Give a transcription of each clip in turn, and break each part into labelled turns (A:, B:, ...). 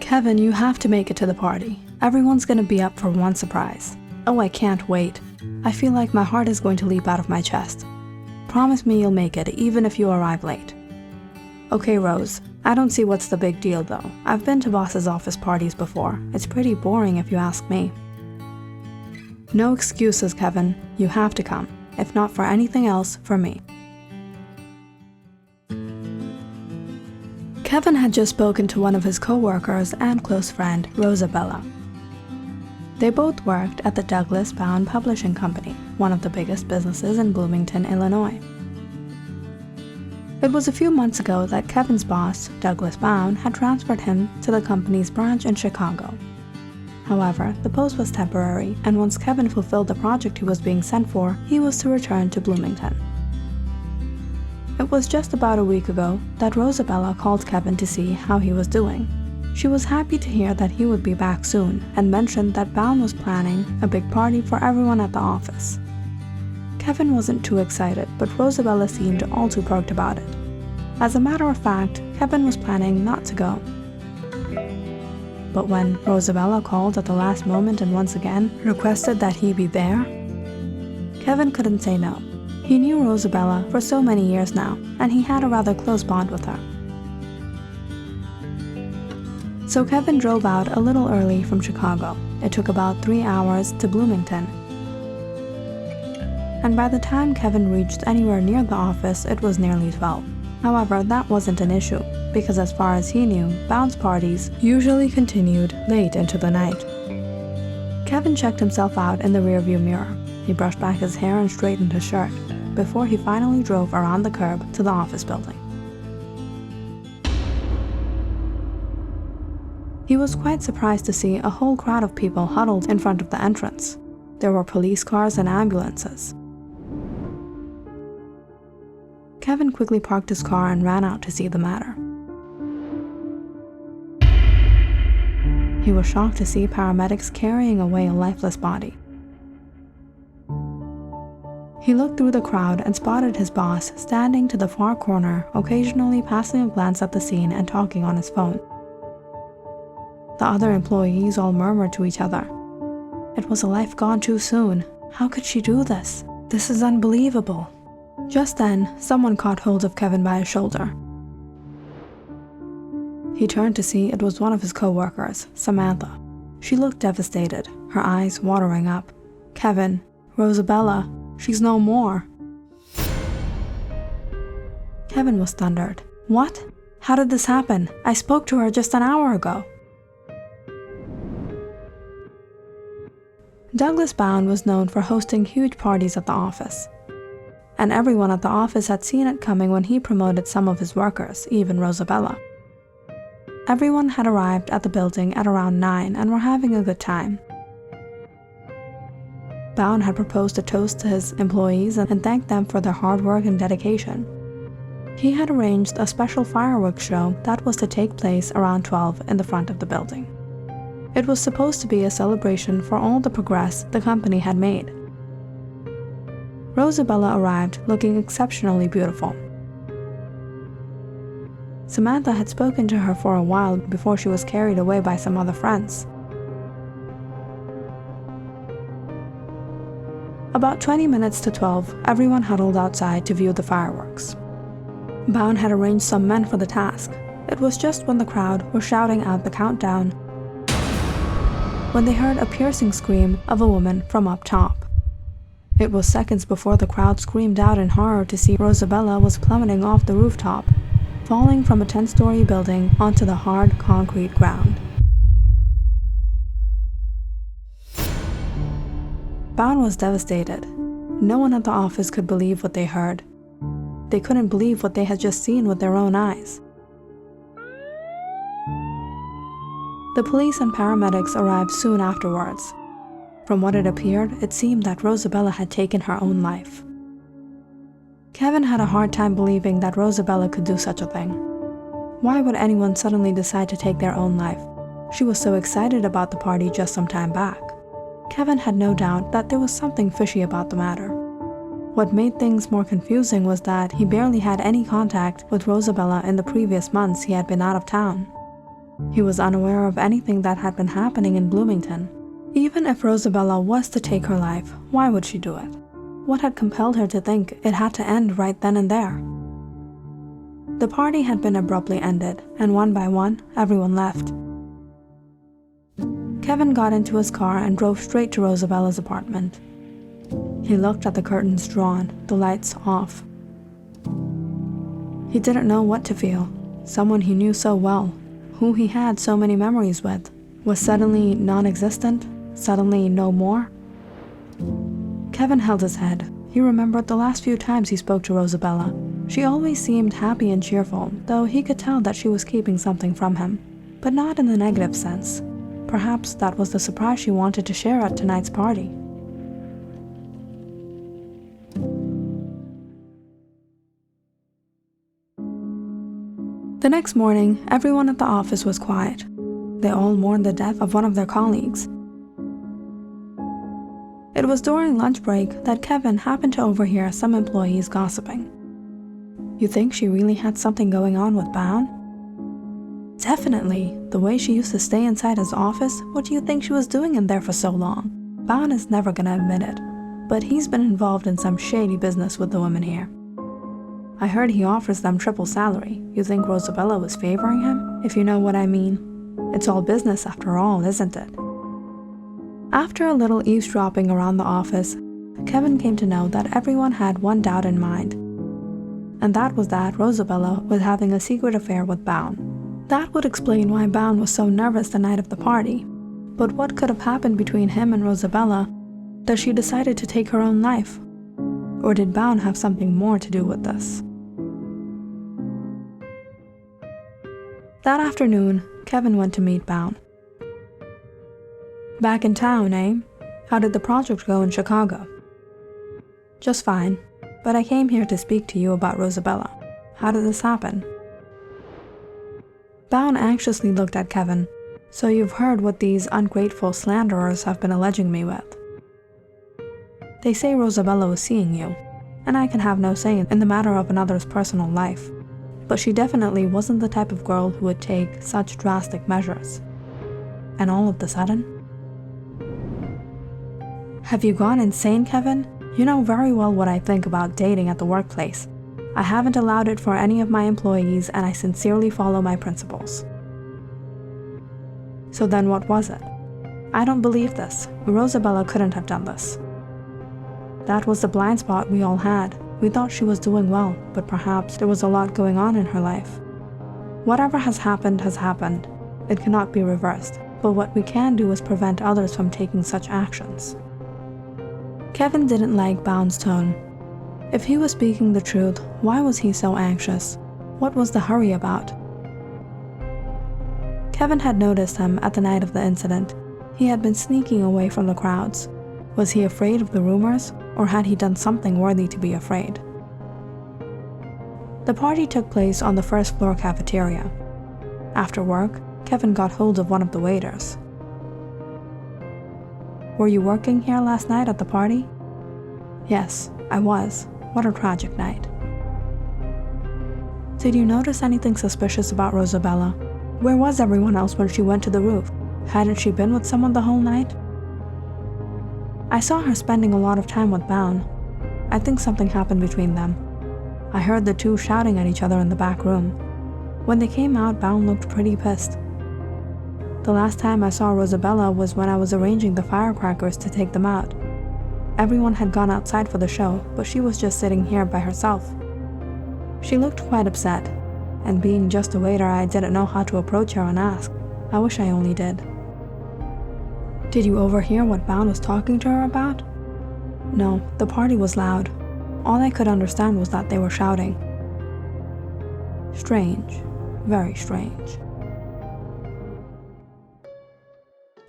A: Kevin, you have to make it to the party. Everyone's gonna be up for one surprise. Oh, I can't wait. I feel like my heart is going to leap out of my chest. Promise me you'll make it, even if you arrive late. Okay, Rose. I don't see what's the big deal though. I've been to boss's office parties before. It's pretty boring if you ask me. No excuses, Kevin. You have to come. If not for anything else, for me. Kevin had just spoken to one of his co-workers and close friend, Rosebella. They both worked at the Douglas Bound Publishing Company, one of the biggest businesses in Bloomington, Illinois. It was a few months ago that Kevin's boss, Douglas Bound, had transferred him to the company's branch in Chicago. However, the post was temporary, and once Kevin fulfilled the project he was being sent for, he was to return to Bloomington. It was just about a week ago that Rosebella called Kevin to see how he was doing. She was happy to hear that he would be back soon, and mentioned that Bound was planning a big party for everyone at the office. Kevin wasn't too excited, but Rosebella seemed all too perked about it. As a matter of fact, Kevin was planning not to go. But when Rosebella called at the last moment and once again requested that he be there, Kevin couldn't say no. He knew Rosebella for so many years now, and he had a rather close bond with her. So Kevin drove out a little early from Chicago. It took about 3 hours to Bloomington. And by the time Kevin reached anywhere near the office, it was nearly 12. However, that wasn't an issue, because as far as he knew, Bound's parties usually continued late into the night. Kevin checked himself out in the rearview mirror. He brushed back his hair and straightened his shirt, before he finally drove around the curb to the office building. He was quite surprised to see a whole crowd of people huddled in front of the entrance. There were police cars and ambulances. Kevin quickly parked his car and ran out to see the matter. He was shocked to see paramedics carrying away a lifeless body. He looked through the crowd and spotted his boss standing to the far corner, occasionally passing a glance at the scene and talking on his phone. The other employees all murmured to each other. It was a life gone too soon. How could she do this? This is unbelievable. Just then, someone caught hold of Kevin by his shoulder. He turned to see it was one of his co-workers, Samantha. She looked devastated, her eyes watering up. Kevin, Rosebella, she's no more. Kevin was thundered. What? How did this happen? I spoke to her just an hour ago. Douglas Bound was known for hosting huge parties at the office. And everyone at the office had seen it coming when he promoted some of his workers, even Rosebella. Everyone had arrived at the building at around 9 and were having a good time. Bound had proposed a toast to his employees and thanked them for their hard work and dedication. He had arranged a special fireworks show that was to take place around 12 in the front of the building. It was supposed to be a celebration for all the progress the company had made. Rosebella arrived looking exceptionally beautiful. Samantha had spoken to her for a while before she was carried away by some other friends. About 20 minutes to 12, everyone huddled outside to view the fireworks. Bound had arranged some men for the task. It was just when the crowd were shouting out the countdown when they heard a piercing scream of a woman from up top. It was seconds before the crowd screamed out in horror to see Rosebella was plummeting off the rooftop, falling from a 10-story building onto the hard concrete ground. Bound was devastated. No one at the office could believe what they heard. They couldn't believe what they had just seen with their own eyes. The police and paramedics arrived soon afterwards. From what it appeared, it seemed that Rosebella had taken her own life. Kevin had a hard time believing that Rosebella could do such a thing. Why would anyone suddenly decide to take their own life? She was so excited about the party just some time back. Kevin had no doubt that there was something fishy about the matter. What made things more confusing was that he barely had any contact with Rosebella in the previous months he had been out of town. He was unaware of anything that had been happening in Bloomington. Even if Rosebella was to take her life, why would she do it? What had compelled her to think it had to end right then and there? The party had been abruptly ended, and one by one, everyone left. Kevin got into his car and drove straight to Rosebella's apartment. He looked at the curtains drawn, the lights off. He didn't know what to feel. Someone he knew so well, who he had so many memories with, was suddenly non-existent, suddenly no more. Kevin held his head. He remembered the last few times he spoke to Rosebella. She always seemed happy and cheerful, though he could tell that she was keeping something from him, but not in the negative sense. Perhaps that was the surprise she wanted to share at tonight's party. The next morning, everyone at the office was quiet. They all mourned the death of one of their colleagues. It was during lunch break that Kevin happened to overhear some employees gossiping. "You think she really had something going on with Bound?" "Definitely. The way she used to stay inside his office, what do you think she was doing in there for so long? Bound is never gonna admit it, but he's been involved in some shady business with the women here. I heard he offers them triple salary. You think Rosebella was favoring him, if you know what I mean? It's all business after all, isn't it?" After a little eavesdropping around the office, Kevin came to know that everyone had one doubt in mind, and that was that Rosebella was having a secret affair with Bound. That would explain why Bound was so nervous the night of the party. But what could have happened between him and Rosebella that she decided to take her own life? Or did Bound have something more to do with this? That afternoon, Kevin went to meet Bound. "Back in town, eh? How did the project go in Chicago?" "Just fine, but I came here to speak to you about Rosebella. How did this happen?" Bound anxiously looked at Kevin. "So you've heard what these ungrateful slanderers have been alleging me with?" "They say Rosebella was seeing you, and I can have no say in the matter of another's personal life. But she definitely wasn't the type of girl who would take such drastic measures. And all of a sudden?" "Have you gone insane, Kevin? You know very well what I think about dating at the workplace. I haven't allowed it for any of my employees, and I sincerely follow my principles." "So then what was it?" "I don't believe this. Rosebella couldn't have done this." "That was the blind spot we all had. We thought she was doing well, but perhaps there was a lot going on in her life. Whatever has happened has happened. It cannot be reversed, but what we can do is prevent others from taking such actions." Kevin didn't like Bound's tone. If he was speaking the truth, why was he so anxious? What was the hurry about? Kevin had noticed him at the night of the incident. He had been sneaking away from the crowds. Was he afraid of the rumors, or had he done something worthy to be afraid? The party took place on the first-floor cafeteria. After work, Kevin got hold of one of the waiters. "Were you working here last night at the party?" "Yes, I was. What a tragic night." "Did you notice anything suspicious about Rosebella? Where was everyone else when she went to the roof? Hadn't she been with someone the whole night?" "I saw her spending a lot of time with Bound. I think something happened between them. I heard the two shouting at each other in the back room. When they came out, Bound looked pretty pissed. The last time I saw Rosebella was when I was arranging the firecrackers to take them out. Everyone had gone outside for the show, but she was just sitting here by herself. She looked quite upset, and being just a waiter, I didn't know how to approach her and ask. I wish I only did." "Did you overhear what Bound was talking to her about?" "No, the party was loud. All I could understand was that they were shouting." "Strange, very strange."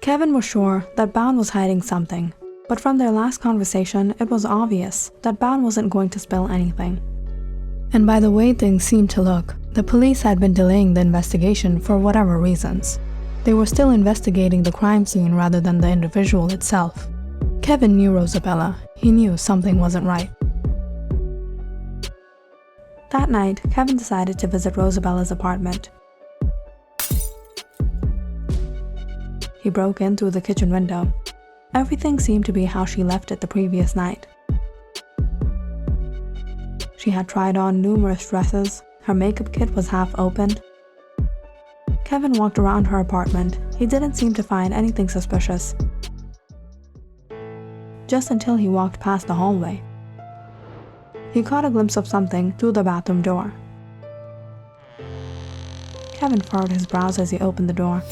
A: Kevin was sure that Bound was hiding something, but from their last conversation, it was obvious that Bound wasn't going to spill anything. And by the way things seemed to look, the police had been delaying the investigation for whatever reasons. They were still investigating the crime scene rather than the individual itself. Kevin knew Rosebella. He knew something wasn't right. That night, Kevin decided to visit Rosebella's apartment. He broke in through the kitchen window. Everything seemed to be how she left it the previous night. She had tried on numerous dresses, her makeup kit was half opened. Kevin walked around her apartment. He didn't seem to find anything suspicious. Just until he walked past the hallway. He caught a glimpse of something through the bathroom door. Kevin furrowed his brows as he opened the door.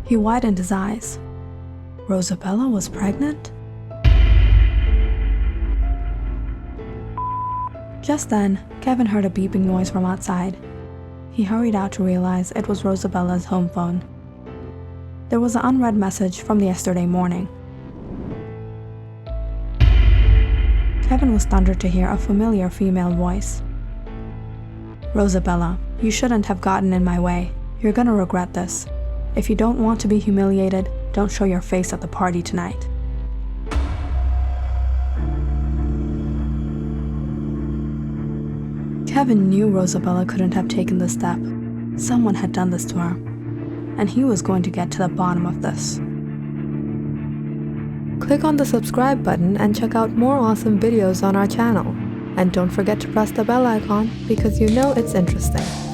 A: He widened his eyes. Rosebella was pregnant? Just then, Kevin heard a beeping noise from outside. He hurried out to realize it was Rosebella's home phone. There was an unread message from yesterday morning. Kevin was thundered to hear a familiar female voice. "Rosebella, you shouldn't have gotten in my way. You're gonna regret this. If you don't want to be humiliated, don't show your face at the party tonight." Kevin knew Rosebella couldn't have taken this step. Someone had done this to her, and he was going to get to the bottom of this. Click on the subscribe button and check out more awesome videos on our channel. And don't forget to press the bell icon because you know it's interesting.